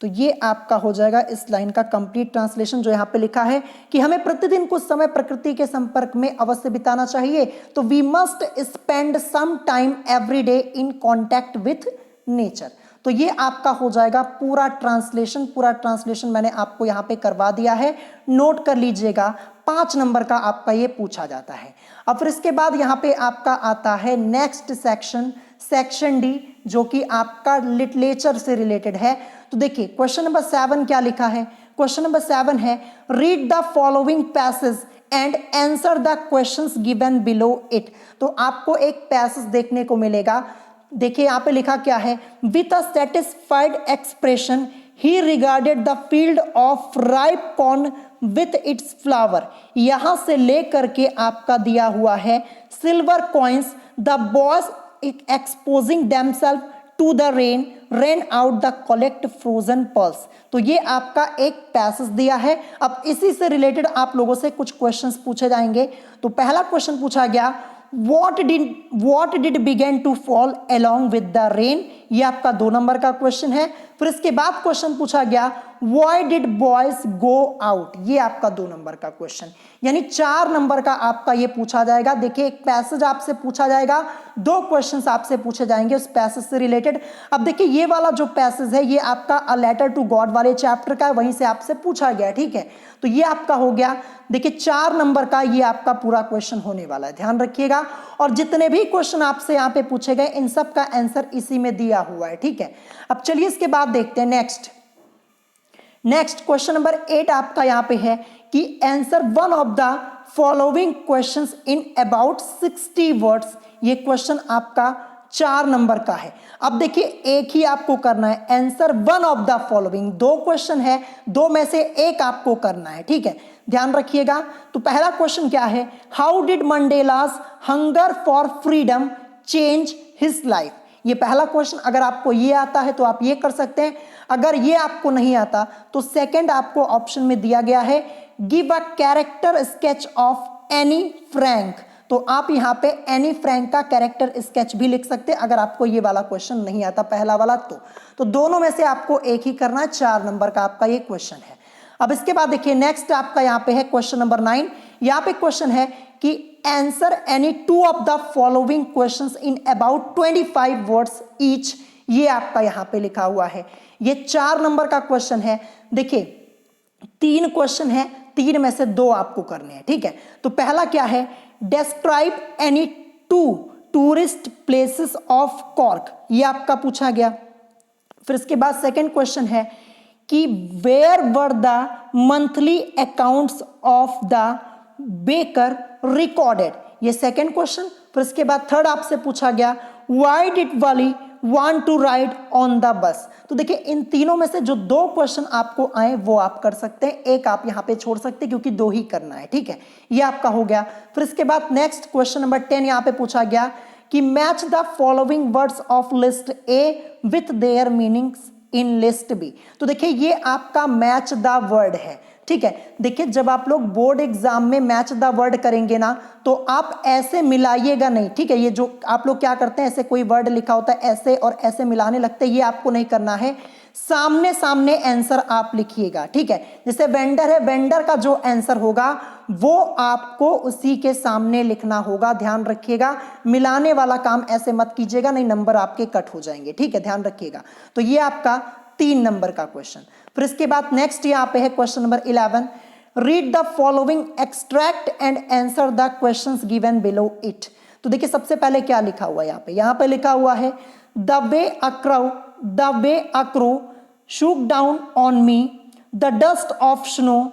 तो ये आपका हो जाएगा इस लाइन का कंप्लीट ट्रांसलेशन, जो यहां पे लिखा है कि हमें प्रतिदिन कुछ समय प्रकृति के संपर्क में अवश्य बिताना चाहिए। तो we must spend some time every day in contact with nature. तो ये आपका हो जाएगा पूरा ट्रांसलेशन। पूरा ट्रांसलेशन मैंने आपको यहां पे करवा दिया है, नोट कर लीजिएगा। 5 नंबर का आपका ये पूछा जाता है। अब फिर इसके बाद यहाँ पे आपका आता है नेक्स्ट सेक्शन, सेक्शन डी, जो कि आपका लिटरेचर से रिलेटेड है। तो देखिए क्वेश्चन नंबर 7 क्या लिखा है, क्वेश्चन नंबर 7 है read the following passage and answer the questions given below it. तो आपको एक पैसेज देखने को मिलेगा, देखिए यहाँ पे लिखा क्या है, with a satisfied expression he regarded the field of ripe corn with its flower. यहां से लेकर के आपका दिया हुआ है silver coins, the boys exposing themself to the rain out the collect frozen pearls. तो ये आपका एक पैसेज दिया है। अब इसी से रिलेटेड आप लोगों से कुछ क्वेश्चंस पूछे जाएंगे। तो पहला क्वेश्चन पूछा गया what did begin to fall along with the rain, ये आपका 2 नंबर का क्वेश्चन है। फिर इसके बाद क्वेश्चन पूछा गया why did boys go out, ये आपका 2 नंबर का क्वेश्चन, यानी 4 नंबर का आपका ये पूछा जाएगा। देखिए एक पैसेज आपसे पूछा जाएगा, 2 क्वेश्चंस आपसे पूछे जाएंगे उस पैसेज से रिलेटेड। अब देखिए ये वाला जो पैसेज है ये आपका अ लेटर टू गॉड वाले चैप्टर का है, वहीं से आपसे पूछा गया। ठीक है, तो ये आपका हो गया। देखिए 4 नंबर का ये आपका पूरा क्वेश्चन होने वाला है, ध्यान रखिएगा। और जितने भी क्वेश्चन आपसे यहाँ पे पूछे गए इन सब का आंसर इसी में दिया हुआ है। ठीक है, अब चलिए इसके बाद देखते हैं नेक्स्ट क्वेश्चन नंबर 8 आपका यहाँ पे है कि answer one of the following questions in about 60 words. ये क्वेश्चन आपका 4 नंबर का है। अब देखिए एक ही आपको करना है, answer one of the following. 2 question है, 2 में से एक आपको करना है। ठीक है, ध्यान रखिएगा। तो पहला क्वेश्चन क्या है, how did Mandela's hunger for freedom change his life. ये पहला क्वेश्चन, अगर आपको ये आता है तो आप ये कर सकते हैं, अगर ये आपको नहीं आता तो सेकंड आपको ऑप्शन में दिया गया है give a character sketch of Anne Frank. तो आप यहाँ पे एनी फ्रैंक का कैरेक्टर स्केच भी लिख सकते हैं अगर आपको ये वाला क्वेश्चन नहीं आता पहला वाला तो दोनों में से आपको एक ही करना है। 4 नंबर का आपका ये क्वेश्चन है। अब इसके बाद देखिए नेक्स्ट आपका यहाँ पे है क्वेश्चन नंबर 9। यहाँ पे क्वेश्चन है कि answer any 2 of the following questions in about 25 words each. ये आपका यहाँ पे लिखा हुआ है। ये 4 नंबर का क्वेश्चन है। देखिए 3 क्वेश्चन है, 3 में से 2 आपको करने हैं, ठीक है। तो पहला क्या है, describe any 2 tourist places of cork, ये आपका पूछा गया। फिर इसके बाद सेकंड क्वेश्चन है कि where were the monthly accounts of the baker recorded, ये सेकंड क्वेश्चन। फिर इसके बाद थर्ड आपसे पूछा गया why did Valli want to ride on the bus. तो देखिए इन तीनों में से जो 2 क्वेश्चन आपको आए वो आप कर सकते हैं, एक आप यहां पे छोड़ सकते हैं क्योंकि 2 ही करना है, ठीक है। ये आपका हो गया। फिर इसके बाद नेक्स्ट क्वेश्चन नंबर 10 यहां पे पूछा गया कि match the following words of list A with their meanings in list B. तो देखिए ये आपका मैच द वर्ड है, ठीक है। देखिए जब आप लोग बोर्ड एग्जाम में मैच द वर्ड करेंगे ना तो आप ऐसे मिलाइएगा नहीं, ठीक है। ये जो आप लोग क्या करते हैं, ऐसे कोई वर्ड लिखा होता है ऐसे और ऐसे मिलाने लगते हैं, ये आपको नहीं करना है। सामने सामने आंसर आप लिखिएगा, ठीक है। जैसे वेंडर है, वेंडर का जो आंसर होगा वो आपको उसी के सामने लिखना होगा, ध्यान रखिएगा। मिलाने वाला काम ऐसे मत कीजिएगा, नहीं नंबर आपके कट हो जाएंगे, ठीक है, ध्यान रखिएगा। तो ये आपका 3 नंबर का क्वेश्चन। फिर इसके बाद नेक्स्ट यहाँ पे है question number 11। Read the following extract and answer the questions given below it. तो देखिए सबसे पहले क्या लिखा हुआ है यहाँ पे लिखा हुआ है the way a crow shook down on me the dust of snow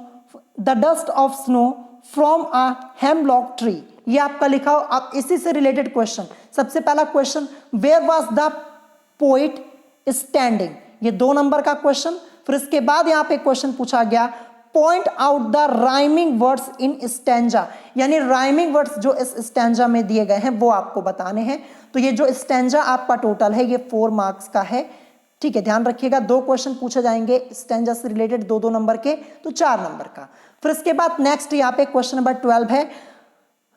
from a hemlock tree। ये आपका लिखा हो। आप इसी से रिलेटेड क्वेश्चन, सबसे पहला question where was the poet standing, ये 2 नंबर का क्वेश्चन। फिर इसके बाद यहाँ पे क्वेश्चन पूछा गया point out the rhyming words in stanza, यानी राइमिंग वर्ड्स जो इस स्टैंजा में दिए गए हैं वो आपको बताने हैं। तो ये जो स्टैंजा आपका टोटल है ये 4 मार्क्स का है, ठीक है, ध्यान रखिएगा। 2 क्वेश्चन पूछे जाएंगे स्टैंजा से रिलेटेड 2-2 नंबर के, तो 4 नंबर का। फिर इसके बाद नेक्स्ट यहाँ पे क्वेश्चन नंबर 12 है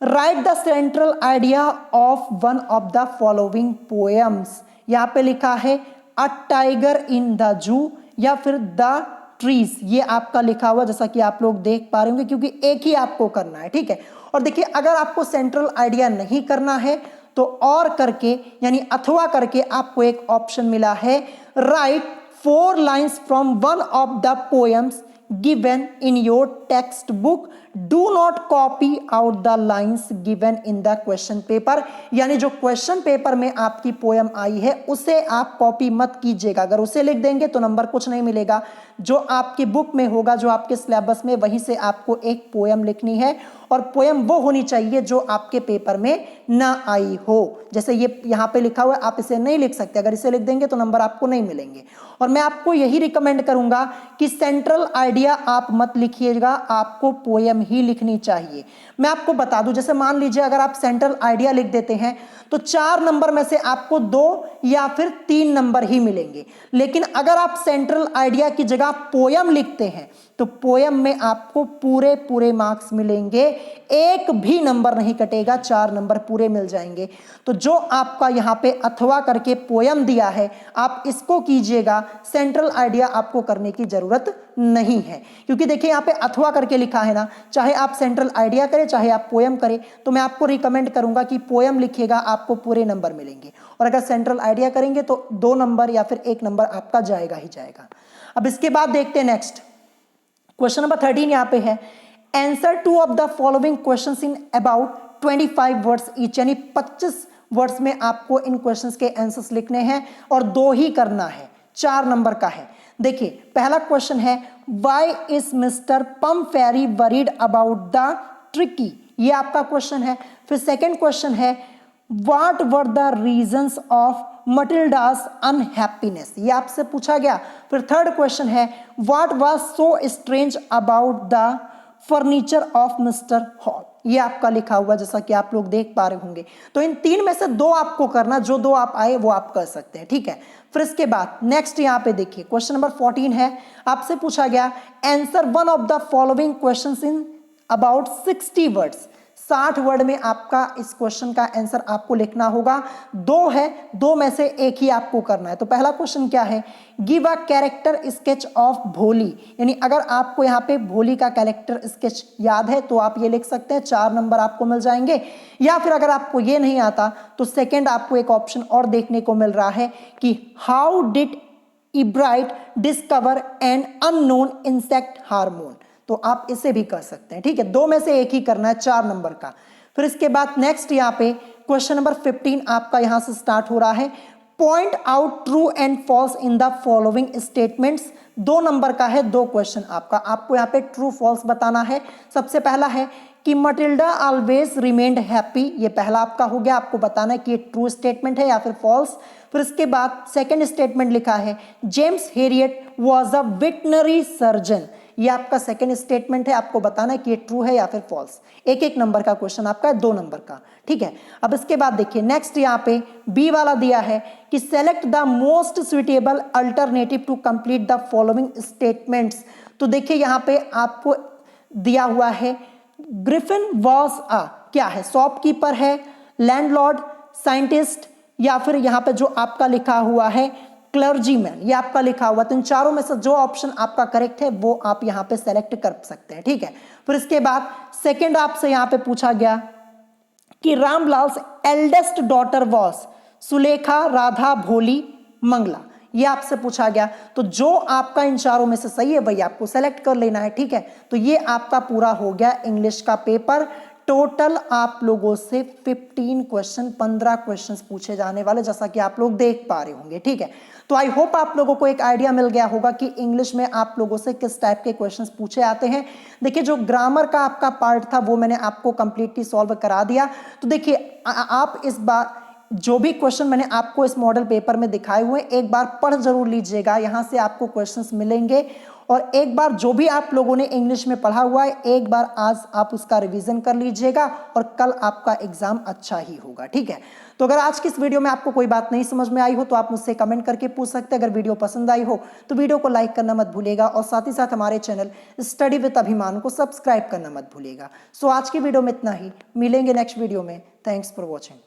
right the central idea of one of the following poems. यहाँ पे लिखा है a tiger in the zoo या फिर द ट्रीज, ये आपका लिखा हुआ जैसा कि आप लोग देख पा रहे होंगे क्योंकि एक ही आपको करना है, ठीक है। और देखिए अगर आपको सेंट्रल आइडिया नहीं करना है तो और करके यानी अथवा करके आपको एक ऑप्शन मिला है right 4 lines from one of the poems given in your text book, do not copy out the lines given in the question paper. यानी जो क्वेश्चन पेपर में आपकी पोएम आई है उसे आप कॉपी मत कीजिएगा, अगर उसे लिख देंगे तो नंबर कुछ नहीं मिलेगा। जो आपकी बुक में होगा, जो आपके सिलेबस में, वहीं से आपको एक पोएम लिखनी है और पोएम वो होनी चाहिए जो आपके पेपर में ना आई हो। जैसे ये यहाँ पे लिखा हुआ है आप इसे नहीं लिख सकते, अगर इसे लिख देंगे तो नंबर आपको नहीं मिलेंगे। और मैं आपको यही रिकमेंड करूंगा कि सेंट्रल आइडिया आप मत लिखिएगा, आपको पोएम ही लिखनी चाहिए। मैं आपको बता दूं, जैसे मान लीजिए अगर आप सेंट्रल आइडिया लिख देते हैं तो 4 नंबर में से आपको 2 या फिर 3 नंबर ही मिलेंगे। लेकिन अगर आप सेंट्रल आइडिया की जगह पोएम लिखते हैं तो पोएम में आपको पूरे मार्क्स मिलेंगे, एक भी नंबर नहीं कटेगा, 4 नंबर पूरे मिल जाएंगे। तो जो आपका यहाँ पे अथवा करके पोएम दिया है आप इसको कीजिएगा, सेंट्रल आइडिया आपको करने की जरूरत नहीं है। क्योंकि देखिए यहाँ पे अथवा करके लिखा है ना, चाहे आप सेंट्रल आइडिया करें चाहे आप पोएम करें, तो मैं आपको रिकमेंड करूंगा कि पोएम लिखिएगा, आपको पूरे नंबर मिलेंगे। और अगर सेंट्रल आइडिया करेंगे तो 2 नंबर या फिर 1 नंबर आपका जाएगा ही जाएगा। अब इसके बाद देखते हैं नेक्स्ट क्वेश्चन नंबर 13 यहाँ पे है answer 2 of the following questions in about 25 words each, यानी 25 वर्ड्स में आपको इन क्वेश्चंस के आंसर्स लिखने हैं और 2 ही करना है, 4 नंबर का है। देखिए पहला क्वेश्चन है why is mister Pumphrey worried about the Tricki, ये आपका क्वेश्चन है। फिर सेकंड क्वेश्चन है what were the reasons of Matilda's unhappiness, ये आपसे पूछा गया। फिर थर्ड क्वेश्चन है what was so strange about the furniture of mister Hall, ये आपका लिखा हुआ जैसा कि आप लोग देख पा रहे होंगे। तो इन 3 में से 2 आपको करना, जो 2 आप आए वो आप कर सकते हैं, ठीक है। फिर इसके बाद नेक्स्ट यहाँ पे देखिए क्वेश्चन नंबर 14 है, आपसे पूछा गया answer 1 of the following questions in about 60 words. 60 word में आपका इस क्वेश्चन का आंसर आपको लिखना होगा। दो है, दो में से एक ही आपको करना है। तो पहला क्वेश्चन क्या है, give a character sketch of भोली, यानी अगर आपको यहाँ पे भोली का कैरेक्टर स्केच याद है तो आप ये लिख सकते हैं, 4 नंबर आपको मिल जाएंगे। या फिर अगर आपको ये नहीं आता तो सेकेंड आपको एक ऑप्शन और देखने को मिल रहा है कि how did Ebright discover an unknown insect hormone, तो आप इसे भी कर सकते हैं। ठीक है, दो में से एक ही करना है, 4 नंबर का। फिर इसके बाद नेक्स्ट यहाँ पे क्वेश्चन नंबर 15 आपका यहां से स्टार्ट हो रहा है, point out true and falls in the following statements. 2 number का है, 2 क्वेश्चन आपको यहाँ पे ट्रू फॉल्स बताना है। सबसे पहला है कि मटिल्डा ऑलवेज रिमेन्ड हैप्पी, ये पहला आपका हो गया, आपको बताना है कि ये ट्रू स्टेटमेंट है या फिर फॉल्स। फिर इसके बाद सेकंड स्टेटमेंट लिखा है, James Harriet was a veterinary surgeon, ये आपका सेकंड स्टेटमेंट है, आपको बताना है कि ये ट्रू है या फिर फॉल्स। एक एक नंबर का क्वेश्चन आपका है, 2 नंबर का। ठीक है, अब इसके बाद देखिए नेक्स्ट यहाँ पे बी वाला दिया है कि select the most suitable alternative to complete the following statements. तो देखिए यहाँ पे आपको दिया हुआ है, ग्रिफिन वॉज अ, क्या है, शॉपकीपर है, लैंडलॉर्ड, साइंटिस्ट, या फिर यहाँ पे जो आपका लिखा हुआ है क्लर्जीमैन, ये आपका लिखा हुआ। तो इन चारों में से जो ऑप्शन आपका करेक्ट है वो आप यहाँ पे सेलेक्ट कर सकते हैं। ठीक है, फिर इसके बाद सेकंड आपसे यहाँ पे पूछा गया कि Ramlal's eldest daughter was Sulekha, Radha, Bholi, Mangala, ये आपसे पूछा गया। तो जो आपका इन चारों में से सही है वही आपको सेलेक्ट कर लेना है। ठीक है, तो ये आपका पूरा हो गया इंग्लिश का पेपर। टोटल आप लोगों से 15 क्वेश्चन, 15 क्वेश्चंस पूछे जाने वाले, जैसा कि आप लोग देख पा रहे होंगे। ठीक है, तो आई होप आप लोगों को एक आइडिया मिल गया होगा कि इंग्लिश में आप लोगों से किस टाइप के क्वेश्चंस पूछे आते हैं। देखिए जो ग्रामर का आपका पार्ट था वो मैंने आपको कंप्लीटली सॉल्व करा दिया। तो देखिए आप इस बार जो भी क्वेश्चन मैंने आपको इस मॉडल पेपर में दिखाए हुए एक बार पढ़ जरूर लीजिएगा, यहां से आपको क्वेश्चंस मिलेंगे। और एक बार जो भी आप लोगों ने इंग्लिश में पढ़ा हुआ है एक बार आज आप उसका रिवीजन कर लीजिएगा और कल आपका एग्जाम अच्छा ही होगा। ठीक है, तो अगर आज की इस वीडियो में आपको कोई बात नहीं समझ में आई हो तो आप मुझसे कमेंट करके पूछ सकते हैं। अगर वीडियो पसंद आई हो तो वीडियो को लाइक करना मत भूलिएगा और साथ ही साथ हमारे चैनल स्टडी विद अभिमान को सब्सक्राइब करना मत भूलिएगा। सो आज की वीडियो में इतना ही, मिलेंगे नेक्स्ट वीडियो में। Thanks for watching.